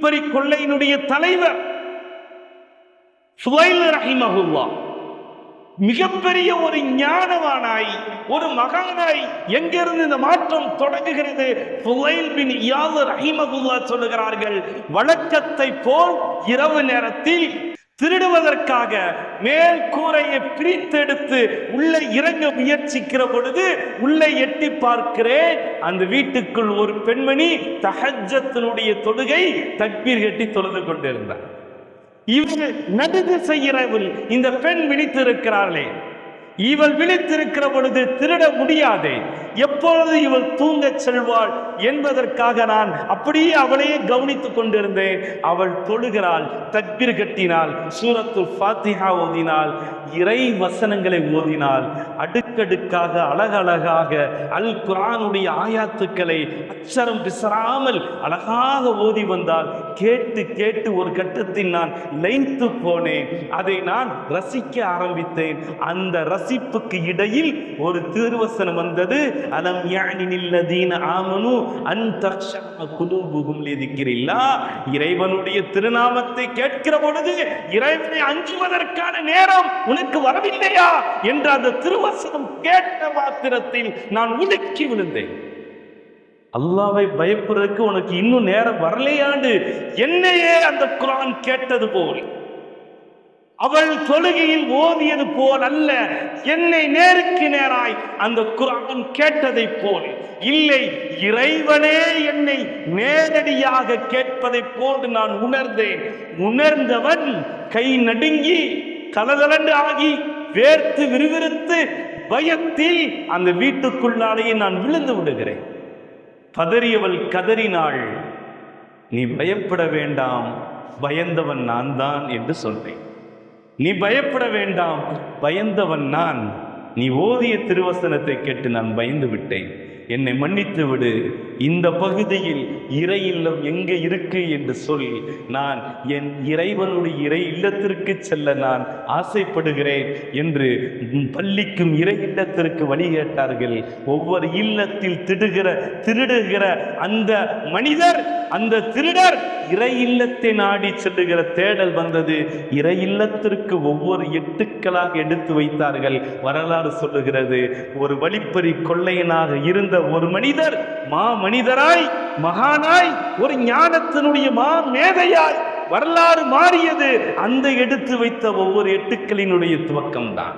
வழிப்பறி கொள்ளையினுடைய தலைவர் ஃபுதைல் ரஹிமஹுல்லாஹ் மிகப்பெரிய ஒரு ஞானவானாய், ஒரு மகானாய். எங்கிருந்து இந்த மாற்றம் தொடங்குகிறது? ஃபுதைல் பின் இயாத் ரஹிமஹுல்லாஹ் சொல்லுகிறார்கள், வழக்கத்தை போல் இரவு நேரத்தில் திருடுவதற்காக மேல் கூரையை பிரித்தெடுத்து உள்ளே இறங்க முயற்சிக்கிற பொழுது உள்ளே எட்டி பார்க்கிறேன், அந்த வீட்டுக்குள் ஒரு பெண்மணி தஹஜ்ஜத்தினுடைய தொழுகை தக்பீர் கட்டி தொழுது கொண்டிருந்தார். இவள் நடுதிசை இரவில் இந்த பெண் விழித்திருக்கிறாளே, இவள் விழித்திருக்கிற பொழுது திருட முடியாது, எப்பொழுது இவள் தூங்க செல்வாள் என்பதற்காக நான் அப்படியே அவளையே கவனித்துக் கொண்டிருந்தேன். அவள் தொழுகிறாள், தக்பீர் கட்டினாள், சூரத்துல் ஃபாத்திஹா ஓதினாள், இறை வசனங்களை ஓதினாள், அடுக்கடுக்காக அழகழகாக அல் குர்ஆனுடைய ஆயாத்துக்களை அச்சரம் பிசராமல் அழகாக ஓதி வந்தால் கேட்டு கேட்டு ஒரு கட்டத்தில் நான் லயித்து போனேன். அதை நான் ரசிக்க ஆரம்பித்தேன். அந்த ரசிப்புக்கு இடையில் ஒரு திருவசனம் வந்தது, அலம் யஅனில் லதீன ஆமனு அன் தக்ஷா குலூபுஹும் லிதிக்ரில்லாஹ். இறைவனுடைய திருநாமத்தை கேட்கிற பொழுது இறைவனை அஞ்சுவதற்கான நேரம் உனக்கு வரவில்லையா என்ற அந்த திருவசனம் கேட்ட மாத்திரத்தில் நான் உலுக்கி விழுந்தேன். அல்லாஹ்வை பயப்படுறதுக்கு உனக்கு இன்னும் நேரம் வரலையாண்டு என்னையே அந்த குர்ஆன் கேட்டது போல், அவள் தொழுகையில் ஓதியது போல் அல்ல, என்னை நேருக்கு நேராய் அந்த குர்ஆன் கேட்டதை போல் இல்லை, இறைவனே என்னை நேரடியாக கேட்பதை போன்று நான் உணர்ந்தேன். உணர்ந்தவன் கை நடுங்கி கலகலண்டு ஆகி வேர்த்து விறுவிறுத்து பயத்தில் அந்த வீட்டுக்குள்ளாலேயே நான் விழுந்து விடுகிறேன். பதறியவள் கதறினாள், நீ பயப்பட வேண்டாம், பயந்தவன் நான் தான் என்று சொல்றேன். நீ பயப்பட வேண்டாம், பயந்தவன் நான். நீ ஓதிய திருவசனத்தை கேட்டு நான் பயந்து விட்டேன், என்னை மன்னித்து விடு. இந்த பகுதியில் இறை இல்லம் எங்கே இருக்கு என்று சொல்லி நான் என் இறைவனுடைய இறை இல்லத்திற்கு செல்ல நான் ஆசைப்படுகிறேன் என்று பள்ளிக்கும் இறை இல்லத்திற்கு வழி கேட்டார்கள். ஒவ்வொரு இல்லத்தில் திருடுகிற அந்த மனிதர், அந்த திருடர் இறை இல்லத்தை நாடி செல்லுகிற தேடல் வந்தது. இறை இல்லத்திற்கு ஒவ்வொரு எட்டுக்களாக எடுத்து வைத்தார்கள். வரலாறு சொல்லுகிறது, ஒரு வழிப்பறி கொள்ளையனாக இருந்த ஒரு மனிதர் மனிதராய், மகானாய், ஒரு ஞானத்தினுடைய மேதையாய் வரலாறு மாறியது. அந்த எடுத்து வைத்த ஒவ்வொரு எட்டுக்களினுடைய துவக்கம்தான்.